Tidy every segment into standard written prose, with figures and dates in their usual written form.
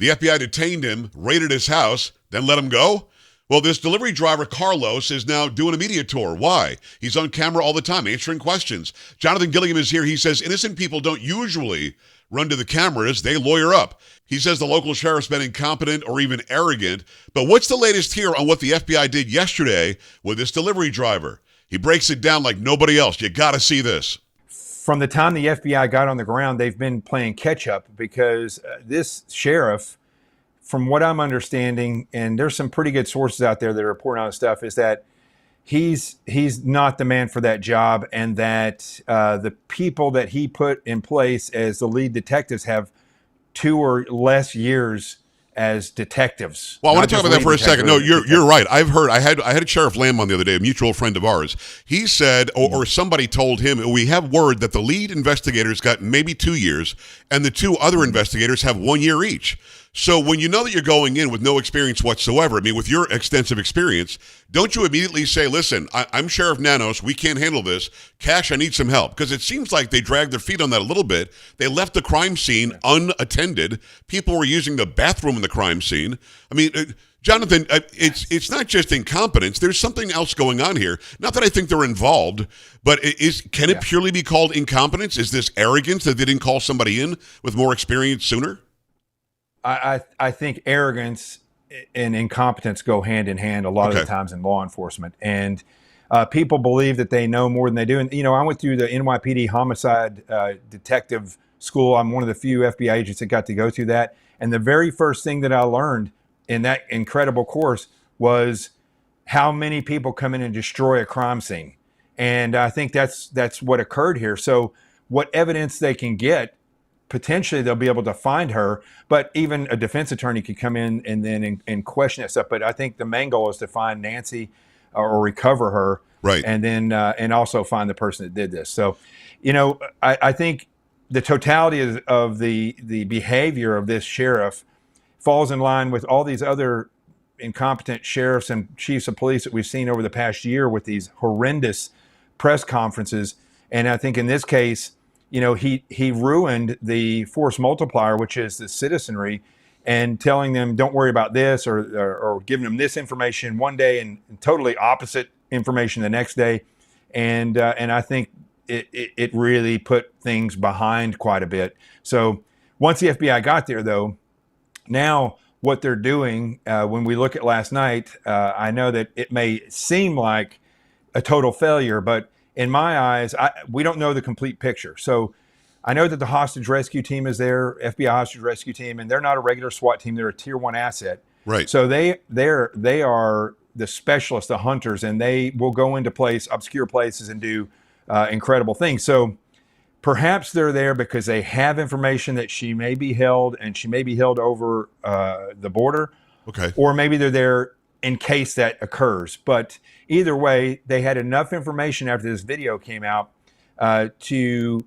The FBI detained him, raided his house, then let him go? Well, this delivery driver, Carlos, is now doing a media tour. Why? He's on camera all the time answering questions. Jonathan Gilliam is here. He says innocent people don't usually run to the cameras. They lawyer up. He says the local sheriff's been incompetent or even arrogant. But what's the latest here on what the FBI did yesterday with this delivery driver? He breaks it down like nobody else. You got to see this. From the time the FBI got on the ground, they've been playing catch up because this sheriff, from what I'm understanding, and there's some pretty good sources out there that are reporting on this stuff, is that he's not the man for that job, and that the people that he put in place as the lead detectives have 2 or less years as detectives. Well, I want to talk about that for a second. No, you're right. I had a Sheriff Lamb on the other day, a mutual friend of ours. He said, or somebody told him, we have word that the lead investigators got maybe 2 years, and the 2 other investigators have 1 year each. So when you know that you're going in with no experience whatsoever, I mean, with your extensive experience, don't you immediately say, listen, I'm Sheriff Nanos, we can't handle this. Cash, I need some help. Because it seems like they dragged their feet on that a little bit. They left the crime scene unattended. People were using the bathroom in the crime scene. I mean, Jonathan, it's not just incompetence. There's something else going on here. Not that I think they're involved, but can it purely be called incompetence? Is this arrogance that they didn't call somebody in with more experience sooner? I think arrogance and incompetence go hand in hand a lot of the times in law enforcement. And people believe that they know more than they do. And, I went through the NYPD homicide detective school. I'm one of the few FBI agents that got to go through that. And the very first thing that I learned in that incredible course was how many people come in and destroy a crime scene. And I think that's what occurred here. So what evidence they can get, potentially they'll be able to find her, but even a defense attorney could come in and then and question that stuff. But I think the main goal is to find Nancy or recover her, right? And then and also find the person that did this. So, I think the totality of the behavior of this sheriff falls in line with all these other incompetent sheriffs and chiefs of police that we've seen over the past year with these horrendous press conferences. And I think in this case, he ruined the force multiplier, which is the citizenry, and telling them, don't worry about this, or giving them this information one day and totally opposite information the next day. And I think it really put things behind quite a bit. So once the FBI got there, though, now what they're doing, when we look at last night, I know that it may seem like a total failure, but in my eyes, we don't know the complete picture. So I know that the hostage rescue team is there, FBI hostage rescue team, and they're not a regular SWAT team. They're a tier 1 asset. Right. So they are the specialists, the hunters, and they will go into obscure places and do incredible things. So perhaps they're there because they have information that she may be held, and she may be held over the border. Okay. Or maybe they're there in case that occurs. But either way, they had enough information after this video came out to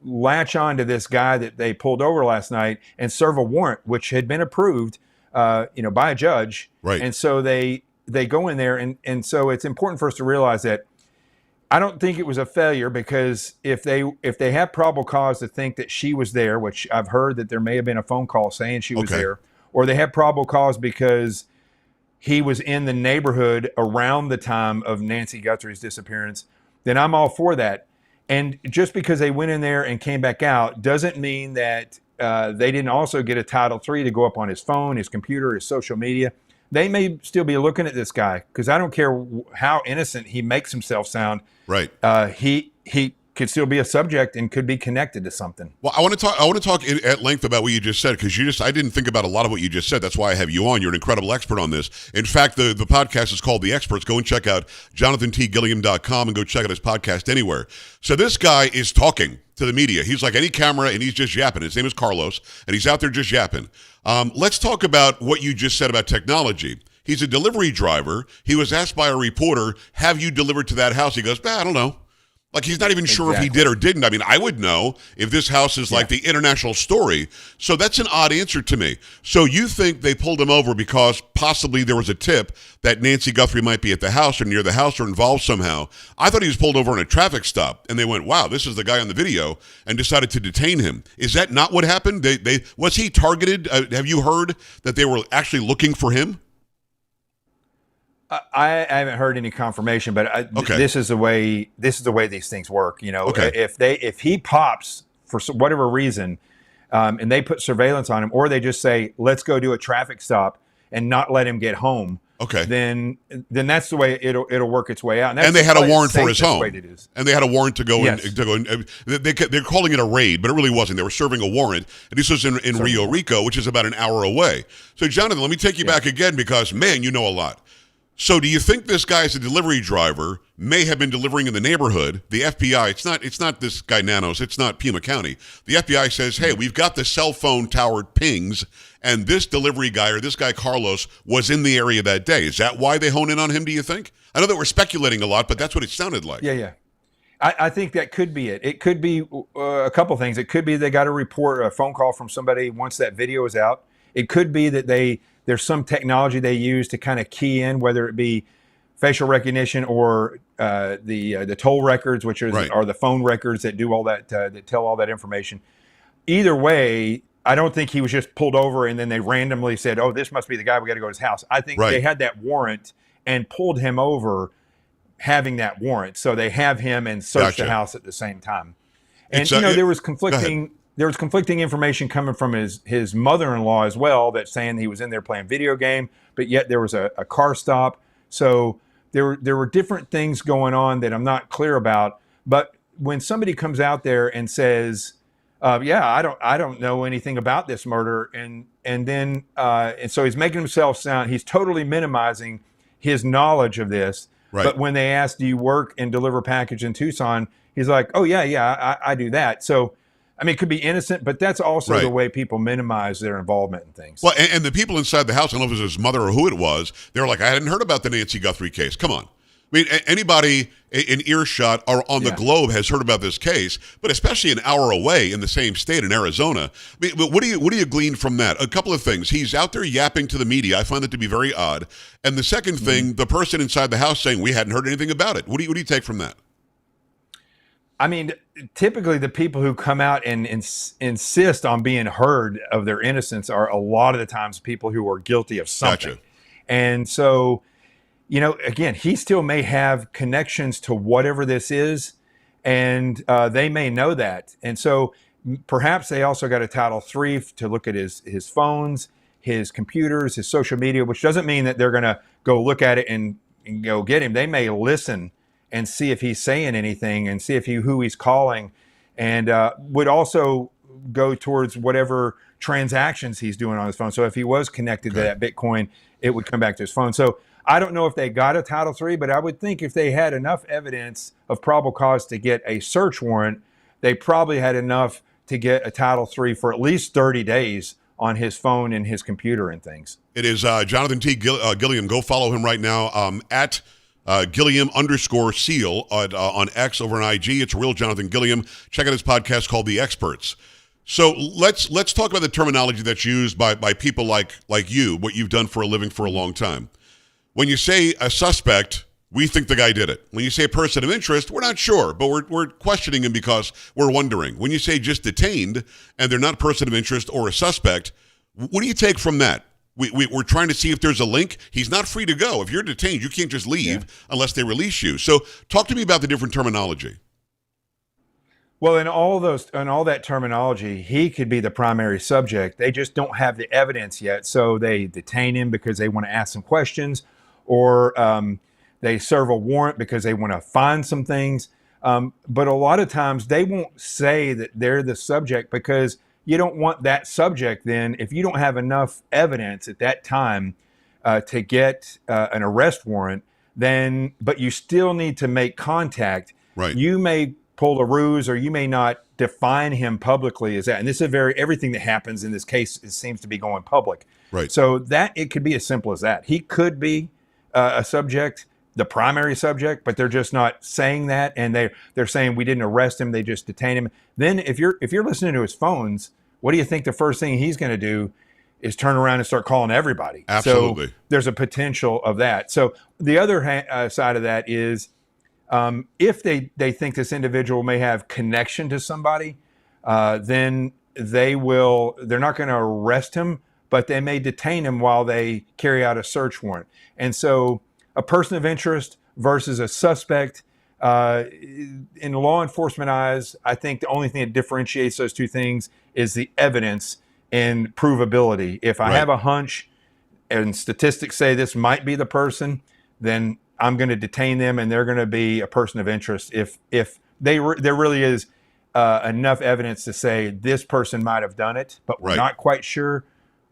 latch on to this guy that they pulled over last night and serve a warrant, which had been approved, by a judge. Right. And so they go in there, and so it's important for us to realize that I don't think it was a failure, because if they have probable cause to think that she was there, which I've heard that there may have been a phone call saying she was there, or they have probable cause because he was in the neighborhood around the time of Nancy Guthrie's disappearance, then I'm all for that. And just because they went in there and came back out doesn't mean that they didn't also get a Title III to go up on his phone, his computer, his social media. They may still be looking at this guy, because I don't care how innocent he makes himself sound. Right. He could still be a subject and could be connected to something. Well, I want to talk at length about what you just said, because I didn't think about a lot of what you just said. That's why I have you on. You're an incredible expert on this. In fact, the podcast is called The Experts. Go and check out jonathantgilliam.com and go check out his podcast anywhere. So this guy is talking to the media. He's like any camera, and he's just yapping. His name is Carlos, and he's out there just yapping. Let's talk about what you just said about technology. He's a delivery driver. He was asked by a reporter, have you delivered to that house? He goes, I don't know. Like he's not even sure if he did or didn't. I mean, I would know if this house is like the international story. So that's an odd answer to me. So you think they pulled him over because possibly there was a tip that Nancy Guthrie might be at the house or near the house or involved somehow. I thought he was pulled over on a traffic stop, and they went, wow, this is the guy on the video, and decided to detain him. Is that not what happened? Was he targeted? Have you heard that they were actually looking for him? I haven't heard any confirmation, but this is the way these things work. You know, if he pops for whatever reason, and they put surveillance on him, or they just say, let's go do a traffic stop and not let him get home. Okay. Then that's the way it'll work its way out. And they had a warrant for his home. And they had a warrant to go in. They're calling it a raid, but it really wasn't. They were serving a warrant. And this was in Rio Rico, which is about an hour away. So Jonathan, let me take you back again because, man, you know a lot. So do you think this guy is a delivery driver, may have been delivering in the neighborhood? The FBI, it's not this guy Nanos, it's not Pima County. The FBI says, hey, we've got the cell phone tower pings, and this delivery guy or this guy Carlos was in the area that day. Is that why they hone in on him, do you think? I know that we're speculating a lot, but that's what it sounded like. Yeah. I think that could be it. It could be a couple things. It could be they got a phone call from somebody once that video is out. It could be that there's some technology they use to kind of key in, whether it be facial recognition or the toll records, which are the phone records that do all that, that tell all that information. Either way, I don't think he was just pulled over and then they randomly said, oh, this must be the guy, we got to go to his house. I think they had that warrant and pulled him over having that warrant. So they have him and search the house at the same time. And, there was conflicting information coming from his mother-in-law as well, that's saying he was in there playing video game, but yet there was a car stop. So there were different things going on that I'm not clear about. But when somebody comes out there and says, I don't know anything about this murder, and so he's making himself sound, he's totally minimizing his knowledge of this. Right. But when they ask, do you work and deliver package in Tucson? He's like, oh yeah, I do that. So I mean, it could be innocent, but that's also the way people minimize their involvement in things. Well, and the people inside the house, I don't know if it was his mother or who it was, they were like, I hadn't heard about the Nancy Guthrie case. Come on. I mean, anybody in earshot or on the globe has heard about this case, but especially an hour away in the same state in Arizona. I mean, but what do you glean from that? A couple of things. He's out there yapping to the media. I find that to be very odd. And the second thing, the person inside the house saying we hadn't heard anything about it. What do you take from that? I mean, typically the people who come out and insist on being heard of their innocence are a lot of the times people who are guilty of something. Gotcha. And so, again, he still may have connections to whatever this is, and they may know that. And so perhaps they also got a Title III to look at his phones, his computers, his social media, which doesn't mean that they're going to go look at it and go get him. They may listen and see if he's saying anything and see who he's calling, and would also go towards whatever transactions he's doing on his phone. So if he was connected to that Bitcoin, it would come back to his phone. So I don't know if they got a Title III, but I would think if they had enough evidence of probable cause to get a search warrant, they probably had enough to get a Title III for at least 30 days on his phone and his computer and things. It is Jonathan T. Gilliam. Go follow him right now at Gilliam_seal on X over on IG. It's real Jonathan Gilliam. Check out his podcast called The Experts. So let's talk about the terminology that's used by people like you, what you've done for a living for a long time. When you say a suspect, we think the guy did it. When you say a person of interest, we're not sure, but we're questioning him because we're wondering. When you say just detained and they're not a person of interest or a suspect, what do you take from that? We're trying to see if there's a link. He's not free to go. If you're detained, you can't just leave unless they release you. So talk to me about the different terminology. Well, in all that terminology, he could be the primary subject. They just don't have the evidence yet. So they detain him because they want to ask some questions, or they serve a warrant because they want to find some things. But a lot of times they won't say that they're the subject because you don't want that subject then, if you don't have enough evidence at that time to get an arrest warrant, but you still need to make contact. Right. You may pull a ruse, or you may not define him publicly as that. And this is everything that happens in this case seems to be going public. Right. So that it could be as simple as that. He could be a subject the primary subject, but they're just not saying that, and they're saying we didn't arrest him, they just detained him. Then if you're listening to his phones, what do you think the first thing he's going to do is turn around and start calling everybody? Absolutely. So there's a potential of that. So the other side of that is if they think this individual may have connection to somebody, then they're not going to arrest him, but they may detain him while they carry out a search warrant. And so a person of interest versus a suspect, in law enforcement eyes, I think the only thing that differentiates those two things is the evidence and provability. If I have a hunch and statistics say this might be the person, then I'm going to detain them and they're going to be a person of interest. If there really is enough evidence to say this person might have done it, but we're not quite sure,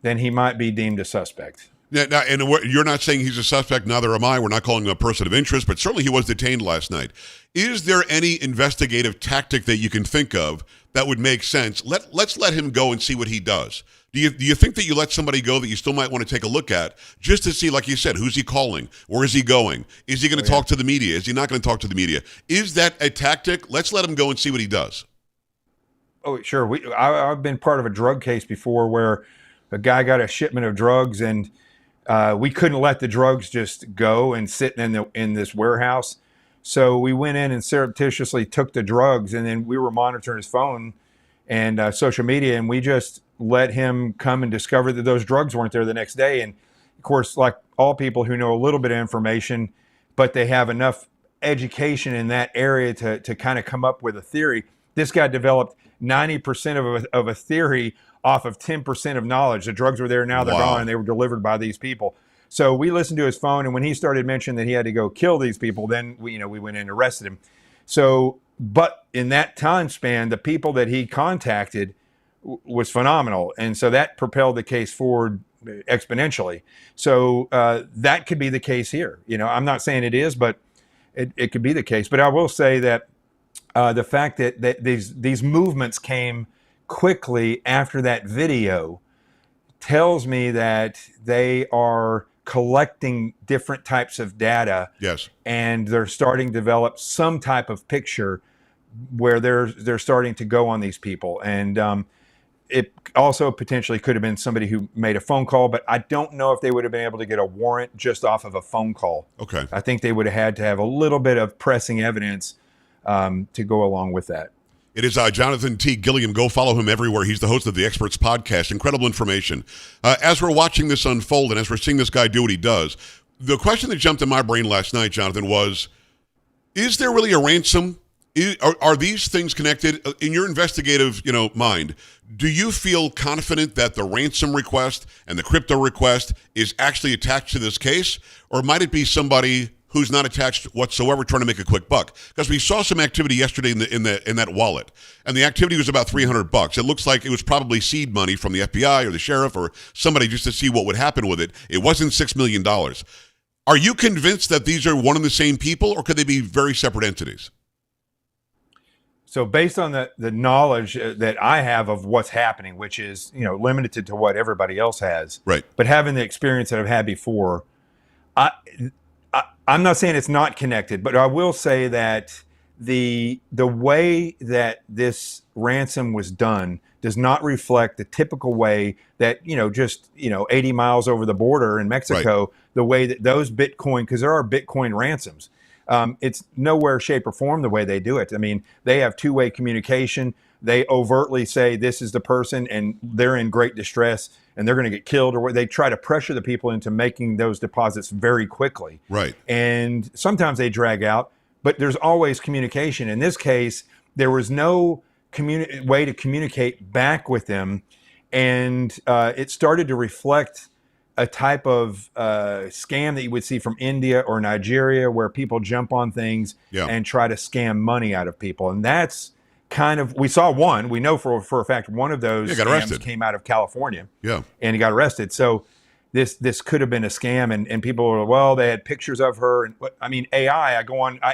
then he might be deemed a suspect. Yeah, now, and you're not saying he's a suspect, neither am I. We're not calling him a person of interest, but certainly he was detained last night. Is there any investigative tactic that you can think of that would make sense? Let's let him go and see what he does. Do you think that you let somebody go that you still might want to take a look at just to see, like you said, who's he calling? Where is he going? Is he going to talk to the media? Is he not going to talk to the media? Is that a tactic? Let's let him go and see what he does. Oh, sure. I've been part of a drug case before where a guy got a shipment of drugs and we couldn't let the drugs just go and sit in this warehouse. So we went in and surreptitiously took the drugs, and then we were monitoring his phone and social media, and we just let him come and discover that those drugs weren't there the next day. And of course, like all people who know a little bit of information, but they have enough education in that area to kind of come up with a theory. This guy developed 90% of a theory off of 10% of knowledge. The drugs were there, now they're gone, and they were delivered by these people. So we listened to his phone, and when he started mentioning that he had to go kill these people, then we went in and arrested him. So, but in that time span, the people that he contacted was phenomenal, and so that propelled the case forward exponentially. So that could be the case here. I'm not saying it is, but it could be the case. But I will say that the fact that these movements came quickly after that video tells me that they are collecting different types of data. Yes. And they're starting to develop some type of picture where they're starting to go on these people. And it also potentially could have been somebody who made a phone call, but I don't know if they would have been able to get a warrant just off of a phone call. Okay. I think they would have had to have a little bit of pressing evidence to go along with that. It is Jonathan T. Gilliam. Go follow him everywhere. He's the host of the Experts Podcast. Incredible information. As we're watching this unfold and as we're seeing this guy do what he does, the question that jumped in my brain last night, Jonathan, was, is there really a ransom? Are these things connected? In your investigative mind, do you feel confident that the ransom request and the crypto request is actually attached to this case? Or might it be somebody who's not attached whatsoever, trying to make a quick buck? Because we saw some activity yesterday in that wallet, and the activity was about $300. It looks like it was probably seed money from the FBI or the sheriff or somebody just to see what would happen with it. It wasn't $6 million. Are you convinced that these are one and the same people, or could they be very separate entities? So based on the knowledge that I have of what's happening, which is limited to what everybody else has, right? But having the experience that I've had before, I'm not saying it's not connected, but I will say that the way that this ransom was done does not reflect the typical way that 80 miles over the border in Mexico, right. The way that those Bitcoin, because there are Bitcoin ransoms, it's nowhere, shape, or form the way they do it. I mean, they have two-way communication. They overtly say this is the person and they're in great distress and they're going to get killed, or they try to pressure the people into making those deposits very quickly. Right. And sometimes they drag out, but there's always communication. In this case, there was no way to communicate back with them. And it started to reflect a type of scam that you would see from India or Nigeria, where people jump on things and try to scam money out of people. And that's kind of, we saw one, we know for a fact one of those scams came out of California. Yeah. And he got arrested. So this could have been a scam, and people were, well, they had pictures of her. And I mean, AI,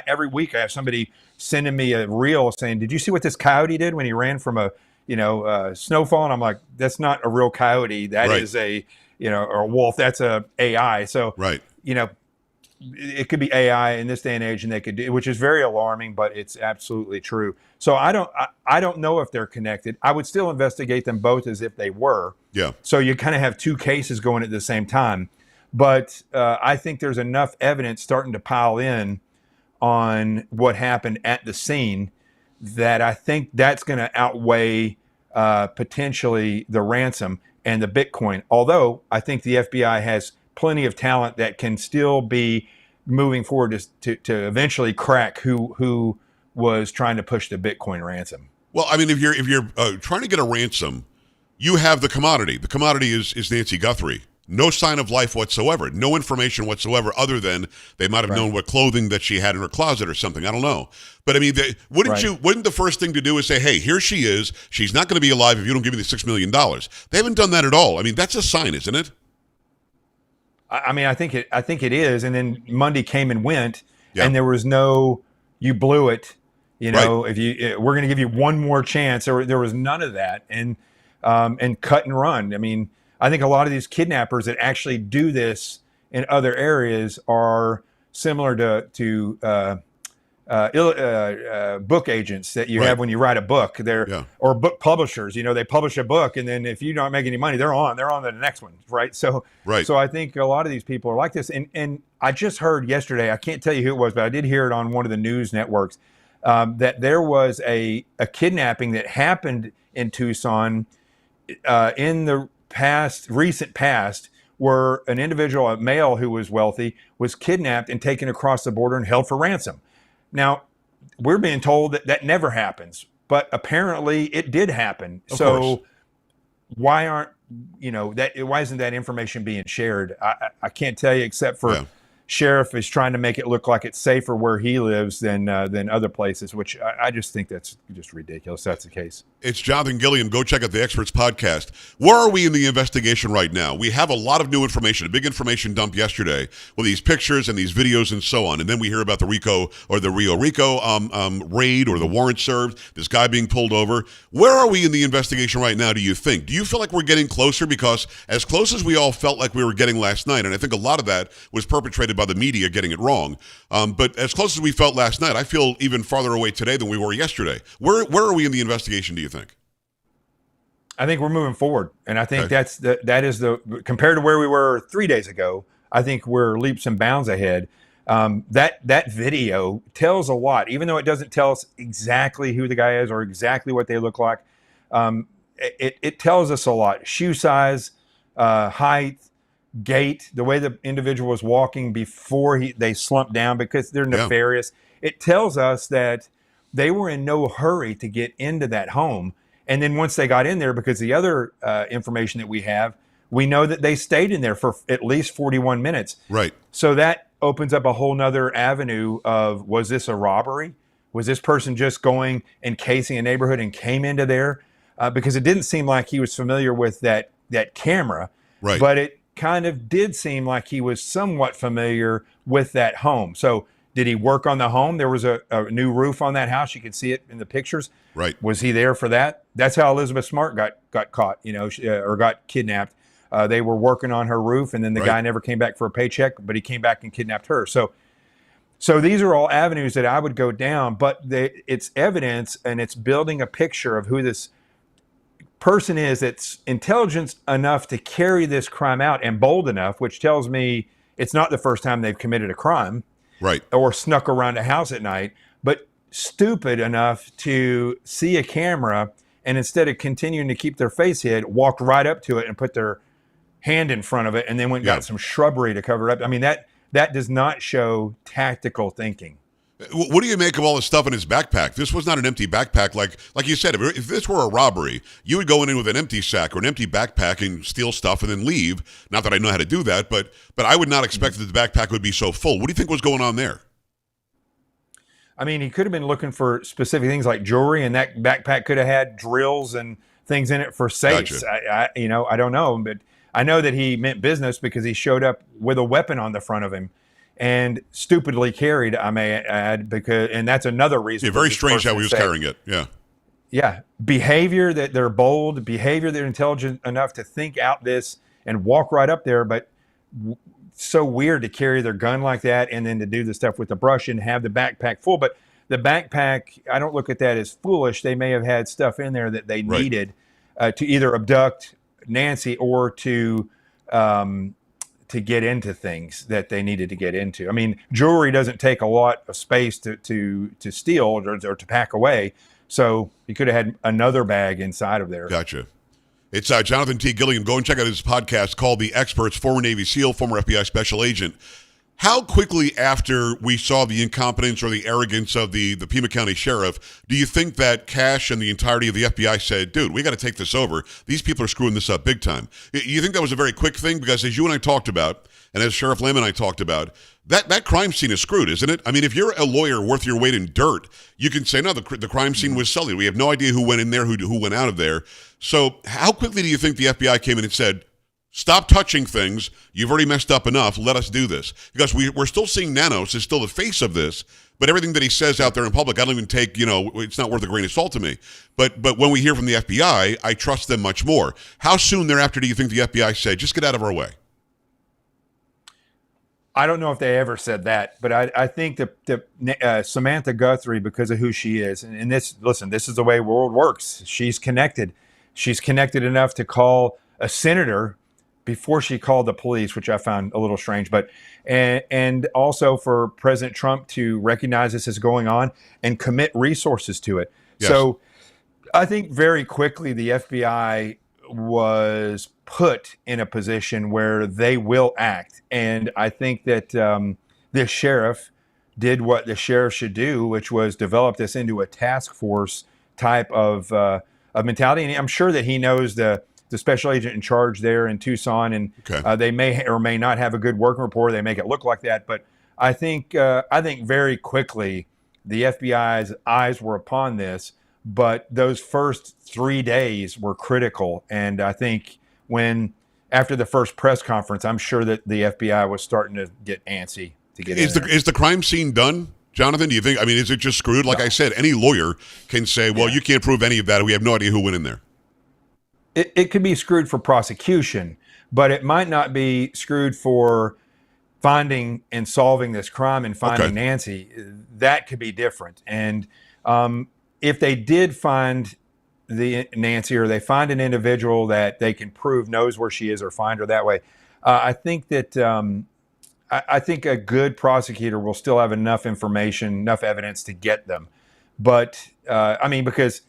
every week I have somebody sending me a reel saying, did you see what this coyote did when he ran from a snowfall? And I'm like, that's not a real coyote. That is a, or a wolf. That's a AI. So, right. it could be AI in this day and age, and they could do, which is very alarming, but it's absolutely true. So I don't know if they're connected. I would still investigate them both as if they were. Yeah. So you kind of have two cases going at the same time. But I think there's enough evidence starting to pile in on what happened at the scene that I think that's going to outweigh potentially the ransom and the Bitcoin. Although I think the FBI has plenty of talent that can still be moving forward to eventually crack who was trying to push the Bitcoin ransom. Well, I mean, if you're trying to get a ransom, you have the commodity. The commodity is Nancy Guthrie. No sign of life whatsoever. No information whatsoever other than they might have known what clothing that she had in her closet or something. I don't know. But I mean, wouldn't the first thing to do is say, hey, here she is. She's not going to be alive if you don't give me the $6 million. They haven't done that at all. I mean, that's a sign, isn't it? I mean, I think it is. And then Monday came and went, and there was no, you blew it. You know, if we're going to give you one more chance. There was none of that, and cut and run. I mean, I think a lot of these kidnappers that actually do this in other areas are similar to book agents that you have when you write a book. Or book publishers. You know, they publish a book, and then if you don't make any money, they're on to the next one, right? So I think a lot of these people are like this. And I just heard yesterday, I can't tell you who it was, but I did hear it on one of the news networks, that there was a kidnapping that happened in Tucson in the recent past, where an individual, a male who was wealthy, was kidnapped and taken across the border and held for ransom. Now, we're being told that never happens, but apparently it did happen. Of course. Why isn't that information being shared? I can't tell you, except for sheriff is trying to make it look like it's safer where he lives than other places, which I just think that's just ridiculous. That's the case. It's Jonathan Gilliam. Go check out the Experts podcast. Where are we in the investigation right now? We have a lot of new information, a big information dump yesterday with these pictures and these videos and so on. And then we hear about the Rio Rico raid or the warrant served, this guy being pulled over. Where are we in the investigation right now, do you think? Do you feel like we're getting closer? Because as close as we all felt like we were getting last night, and I think a lot of that was perpetrated by the media getting it wrong. But as close as we felt last night, I feel even farther away today than we were yesterday. Where are we in the investigation, do you think? I think we're moving forward. And I think that is compared to where we were 3 days ago, I think we're leaps and bounds ahead. That video tells a lot, even though it doesn't tell us exactly who the guy is or exactly what they look like. It tells us a lot. Shoe size, height, gait, the way the individual was walking before they slumped down, because they're nefarious. It tells us that they were in no hurry to get into that home. And then once they got in there, because the other information that we have, we know that they stayed in there for at least 41 minutes. Right. So that opens up a whole nother avenue of, was this a robbery? Was this person just going and casing a neighborhood and came into there? Because it didn't seem like he was familiar with that camera. Right. But it kind of did seem like he was somewhat familiar with that home. So did he work on the home? There was a new roof on that house. You could see it in the pictures. Right. Was he there for that? That's how Elizabeth Smart got caught, or got kidnapped. They were working on her roof, and then the guy never came back for a paycheck, but he came back and kidnapped her. So these are all avenues that I would go down, but it's evidence, and it's building a picture of who this person is that's intelligent enough to carry this crime out, and bold enough, which tells me it's not the first time they've committed a crime. Right. Or snuck around a house at night, but stupid enough to see a camera, and instead of continuing to keep their face hid, walked right up to it and put their hand in front of it, and then went and got some shrubbery to cover up. I mean, that does not show tactical thinking. What do you make of all the stuff in his backpack? This was not an empty backpack. Like you said, if this were a robbery, you would go in with an empty sack or an empty backpack and steal stuff and then leave. Not that I know how to do that, but I would not expect that the backpack would be so full. What do you think was going on there? I mean, he could have been looking for specific things like jewelry, and that backpack could have had drills and things in it for safes. Gotcha. I don't know, but I know that he meant business, because he showed up with a weapon on the front of him. And stupidly carried, I may add, and that's another reason. Yeah, very strange how he was carrying it. Yeah. Yeah. Behavior that they're bold, behavior they're intelligent enough to think out this and walk right up there. But so weird to carry their gun like that and then to do the stuff with the brush and have the backpack full. But the backpack, I don't look at that as foolish. They may have had stuff in there that they Right. needed to either abduct Nancy or to get into things that they needed to get into. I mean, jewelry doesn't take a lot of space to steal or to pack away. So you could have had another bag inside of there. Gotcha. It's Jonathan T. Gilliam. Go and check out his podcast called The Experts, former Navy SEAL, former FBI special agent. How quickly after we saw the incompetence or the arrogance of the Pima County sheriff, do you think that Cash and the entirety of the FBI said, dude, we got to take this over. These people are screwing this up big time. You think that was a very quick thing? Because as you and I talked about, and as Sheriff Lamb and I talked about, that crime scene is screwed, isn't it? I mean, if you're a lawyer worth your weight in dirt, you can say, no, the crime scene was sullied. We have no idea who went in there, who went out of there. So how quickly do you think the FBI came in and said, stop touching things. You've already messed up enough. Let us do this. Because we're still seeing Nanos is still the face of this, but everything that he says out there in public, I don't even take, it's not worth a grain of salt to me. But when we hear from the FBI, I trust them much more. How soon thereafter do you think the FBI said, just get out of our way? I don't know if they ever said that, but I think that Samantha Guthrie, because of who she is, and this is the way the world works. She's connected. She's connected enough to call a senator before she called the police, which I found a little strange, but and also for President Trump to recognize this is going on and commit resources to it. Yes. So I think very quickly the FBI was put in a position where they will act. And I think that this sheriff did what the sheriff should do, which was develop this into a task force type of mentality. And I'm sure that he knows the special agent in charge there in Tucson, and they may or may not have a good working rapport. They make it look like that, but I think very quickly the FBI's eyes were upon this. But those first 3 days were critical, and I think after the first press conference, I'm sure that the FBI was starting to get antsy to get in there. Is the crime scene done, Jonathan? Do you think? I mean, is it just screwed? Like I said, any lawyer can say, "Well, you can't prove any of that. We have no idea who went in there." It could be screwed for prosecution, but it might not be screwed for finding and solving this crime and finding Nancy. That could be different. And if they did find the Nancy, or they find an individual that they can prove knows where she is, or find her that way, I think that I think a good prosecutor will still have enough information, enough evidence to get them. But I mean, because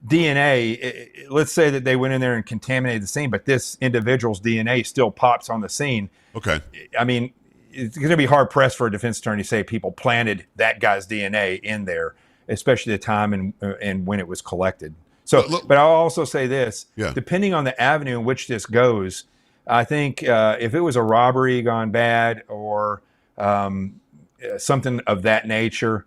DNA, let's say that they went in there and contaminated the scene, but this individual's DNA still pops on the scene. Okay. I mean, it's going to be hard pressed for a defense attorney to say people planted that guy's DNA in there, especially the time and when it was collected. So, but I'll also say this, depending on the avenue in which this goes, I think if it was a robbery gone bad or something of that nature,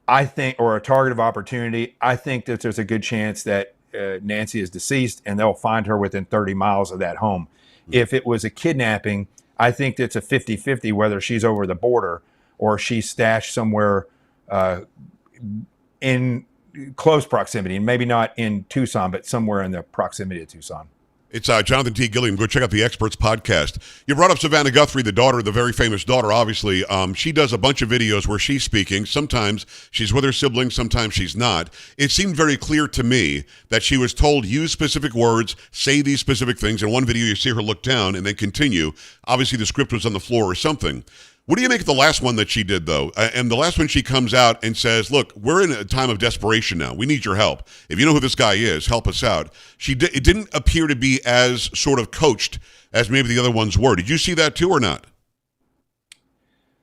I think, or a target of opportunity, I think that there's a good chance that Nancy is deceased and they'll find her within 30 miles of that home. If it was a kidnapping, I think it's a 50-50 whether she's over the border or she's stashed somewhere in close proximity, and maybe not in Tucson, but somewhere in the proximity of Tucson. It's Jonathan T. Gilliam. Go check out the Experts podcast. You brought up Savannah Guthrie, the daughter, the very famous daughter, obviously. She does a bunch of videos where she's speaking. Sometimes she's with her siblings, sometimes she's not. It seemed very clear to me that she was told, use specific words, say these specific things. In one video, you see her look down and then continue. Obviously, the script was on the floor or something. What do you make of the last one that she did, though? And the last one, she comes out and says, look, we're in a time of desperation now. We need your help. If you know who this guy is, help us out. It didn't appear to be as sort of coached as maybe the other ones were. Did you see that too or not?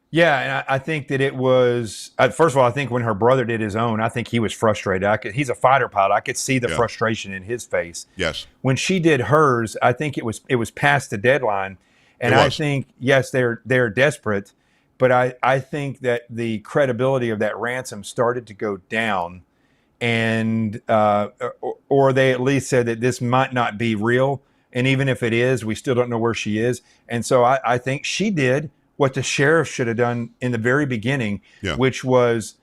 Yeah, and I think that it was, first of all, I think when her brother did his own, I think he was frustrated. He's a fighter pilot. I could see the frustration in his face. Yes. When she did hers, I think it was past the deadline. And I think, yes, they're desperate, but I think that the credibility of that ransom started to go down, and or they at least said that this might not be real, and even if it is, we still don't know where she is. And so I think she did what the sheriff should have done in the very beginning, which was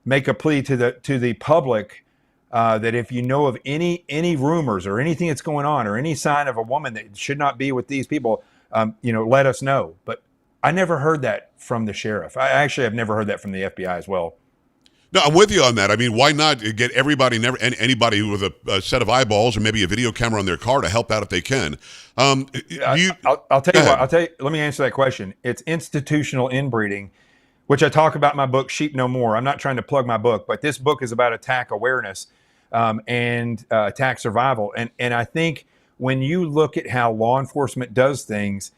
make a plea to the public that if you know of any rumors or anything that's going on or any sign of a woman that should not be with these people, let us know. But I never heard that from the sheriff. I actually have never heard that from the FBI as well. No, I'm with you on that. I mean, why not get everybody, anybody with a set of eyeballs or maybe a video camera on their car to help out if they can? I'll tell you what. Let me answer that question. It's institutional inbreeding, which I talk about in my book, Sheep No More. I'm not trying to plug my book, but this book is about attack awareness and attack survival. And I think when you look at how law enforcement does things,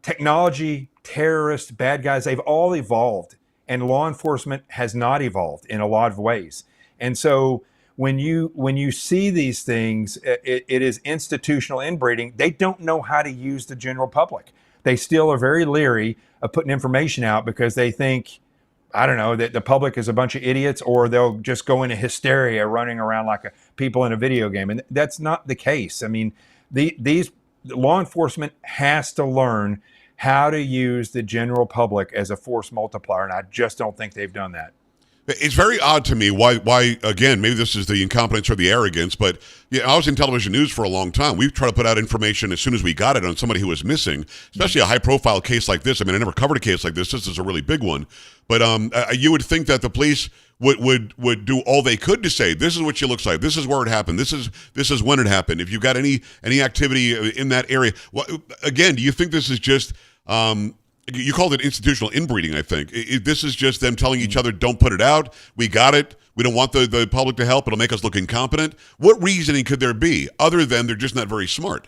technology, terrorists, bad guys, they've all evolved. And law enforcement has not evolved in a lot of ways. And so when you see these things, it is institutional inbreeding. They don't know how to use the general public. They still are very leery of putting information out because they think, I don't know, that the public is a bunch of idiots, or they'll just go into hysteria running around like people in a video game. And that's not the case. I mean, these law enforcement has to learn how to use the general public as a force multiplier, and I just don't think they've done that. It's very odd to me why again, maybe this is the incompetence or the arrogance, but yeah, I was in television news for a long time. We've tried to put out information as soon as we got it on somebody who was missing, especially a high-profile case like this. I mean, I never covered a case like this. This is a really big one. But you would think that the police would do all they could to say, this is what she looks like, this is where it happened, this is when it happened. If you've got any activity in that area, well, again, do you think this is just you called it institutional inbreeding, I think. This is just them telling each other, don't put it out. We got it. We don't want the public to help. It'll make us look incompetent. What reasoning could there be other than they're just not very smart?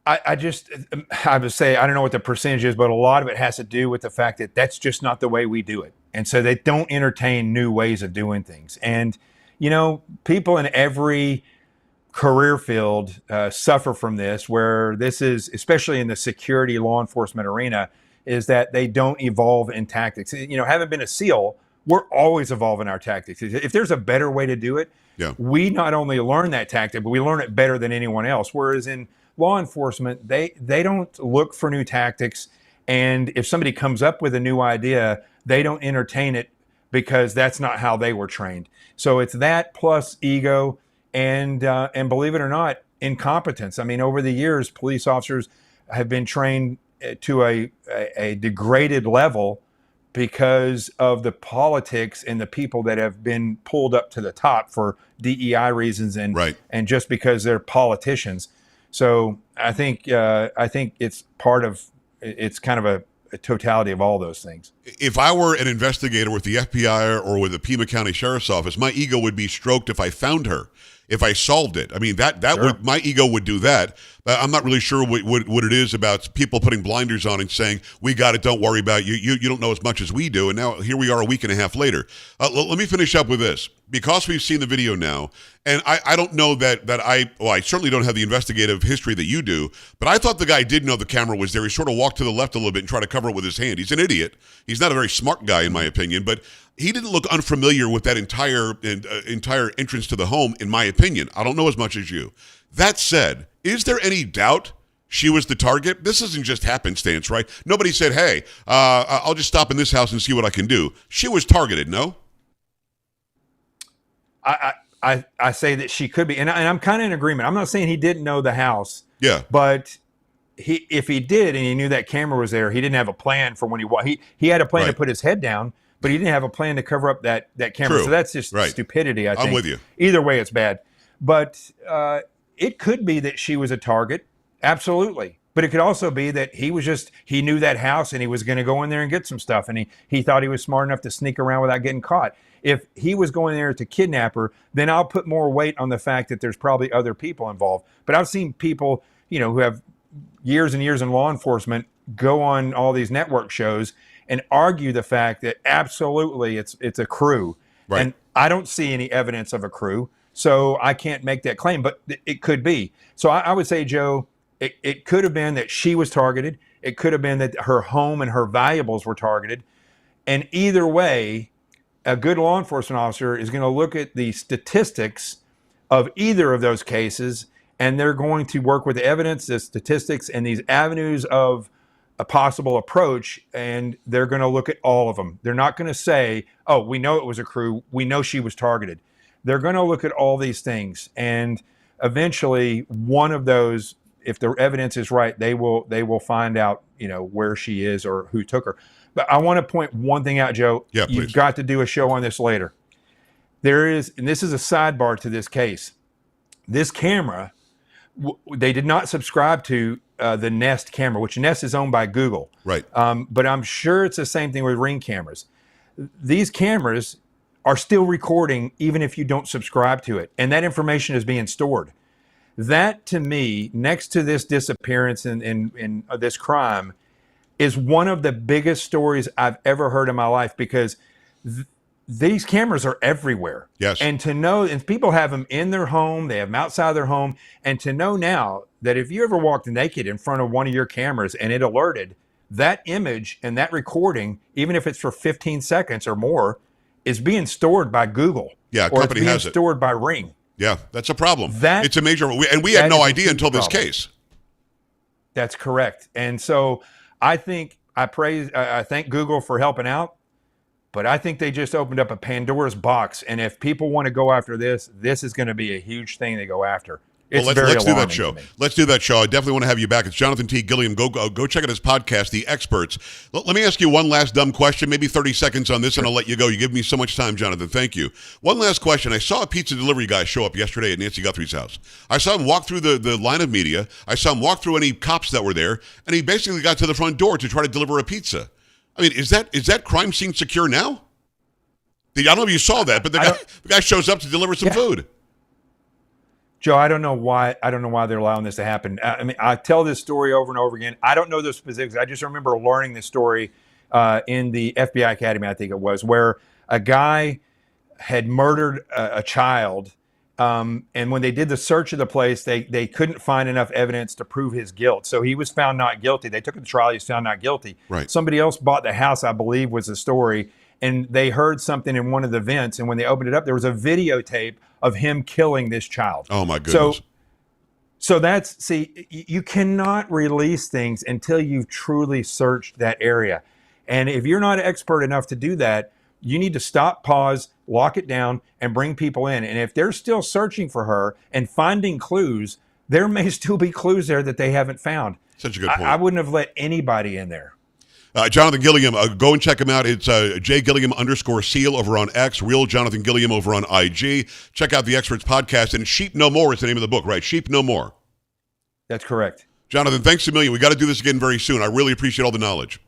I would say, I don't know what the percentage is, but a lot of it has to do with the fact that that's just not the way we do it. And so they don't entertain new ways of doing things. And, you know, people in every career field suffer from this, where this is, especially in the security law enforcement arena, is that they don't evolve in tactics. You know, having been a SEAL, we're always evolving our tactics. If there's a better way to do it, we not only learn that tactic, but we learn it better than anyone else. Whereas in law enforcement, they don't look for new tactics. And if somebody comes up with a new idea, they don't entertain it because that's not how they were trained. So it's that plus ego. And believe it or not, incompetence. I mean, over the years, police officers have been trained to a degraded level because of the politics and the people that have been pulled up to the top for DEI reasons and just because they're politicians. So I think it's kind of a totality of all those things. If I were an investigator with the FBI or with the Pima County Sheriff's Office, my ego would be stroked if I found her, if I solved it. I mean, that sure. would, my ego would do that. I'm not really sure what it is about people putting blinders on and saying, we got it, don't worry about it. You don't know as much as we do. And now here we are a week and a half later. Let me finish up with this. Because we've seen the video now, and I don't know that I certainly don't have the investigative history that you do, but I thought the guy did know the camera was there. He sort of walked to the left a little bit and tried to cover it with his hand. He's an idiot. He's not a very smart guy, in my opinion, but he didn't look unfamiliar with that entire entrance to the home, in my opinion. I don't know as much as you. That said, is there any doubt she was the target? This isn't just happenstance, right? Nobody said, hey, I'll just stop in this house and see what I can do. She was targeted, no? I say that she could be, and I'm kind of in agreement. I'm not saying he didn't know the house. Yeah. But if he did and he knew that camera was there, he didn't have a plan for when he had a plan to put his head down, but he didn't have a plan to cover up that camera. True. So that's just stupidity, I think. I'm with you. Either way, it's bad. But it could be that she was a target. Absolutely. But it could also be that he knew that house and he was going to go in there and get some stuff. And he thought he was smart enough to sneak around without getting caught. If he was going there to kidnap her, then I'll put more weight on the fact that there's probably other people involved. But I've seen people, who have years and years in law enforcement go on all these network shows and argue the fact that absolutely it's a crew. Right. And I don't see any evidence of a crew, so I can't make that claim, but it could be. So I would say, Joe, it could have been that she was targeted. It could have been that her home and her valuables were targeted. And either way, a good law enforcement officer is going to look at the statistics of either of those cases, and they're going to work with the evidence, the statistics, and these avenues of a possible approach, and they're going to look at all of them. They're not going to say, oh, we know it was a crew. We know she was targeted. They're going to look at all these things, and eventually one of those if the evidence is right, they will find out, where she is or who took her. But I want to point one thing out, Joe. Yeah, You've please. got to do a show on this later. There is, and this is a sidebar to this case. This camera, they did not subscribe to the Nest camera, which Nest is owned by Google. Right. But I'm sure it's the same thing with Ring cameras. These cameras are still recording even if you don't subscribe to it, and that information is being stored. That, to me, next to this disappearance and this crime, is one of the biggest stories I've ever heard in my life, because these cameras are everywhere. Yes. And to know, and people have them in their home, they have them outside their home, and to know now that if you ever walked naked in front of one of your cameras and it alerted, that image and that recording, even if it's for 15 seconds or more, is being stored by Google. Yeah, a or company it's being has it. stored by Ring. Yeah, that's a problem. That- it's a major, and we had that no is a idea huge until this problem. case. That's correct. And so I think I thank Google for helping out, but I think they just opened up a Pandora's box. And if people want to go after this, this is going to be a huge thing to go after. It's Well, very let's do that alarming show. to me. Let's do that show. I definitely want to have you back. It's Jonathan T. Gilliam. Go check out his podcast, The Experts. Let me ask you one last dumb question, maybe 30 seconds on this, and I'll let you go. You give me so much time, Jonathan. Thank you. One last question. I saw a pizza delivery guy show up yesterday at Nancy Guthrie's house. I saw him walk through the line of media. I saw him walk through any cops that were there, and he basically got to the front door to try to deliver a pizza. I mean, is that crime scene secure now? I don't know if you saw that, but the guy shows up to deliver some food. Joe, I don't know why they're allowing this to happen. I mean, I tell this story over and over again. I don't know the specifics. I just remember learning this story in the FBI Academy, I think it was, where a guy had murdered a child. And when they did the search of the place, they couldn't find enough evidence to prove his guilt. So he was found not guilty. They took him to trial. He was found not guilty. Right. Somebody else bought the house, I believe was the story. And they heard something in one of the vents. And when they opened it up, there was a videotape of him killing this child. Oh, my goodness. So you cannot release things until you've truly searched that area. And if you're not expert enough to do that, you need to stop, pause, lock it down, and bring people in. And if they're still searching for her and finding clues, there may still be clues there that they haven't found. Such a good point. I wouldn't have let anybody in there. Jonathan Gilliam, go and check him out. It's @JGilliam_seal over on X, Real Jonathan Gilliam over on IG. Check out the Experts podcast, and Sheep No More is the name of the book, right? Sheep No More. That's correct. Jonathan, thanks a million. We got to do this again very soon. I really appreciate all the knowledge.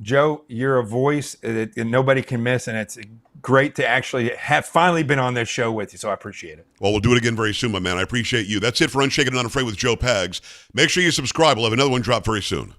Joe, you're a voice that nobody can miss, and it's great to actually have finally been on this show with you, so I appreciate it. Well, we'll do it again very soon, my man. I appreciate you. That's it for Unshaken and Unafraid with Joe Pags. Make sure you subscribe. We'll have another one drop very soon.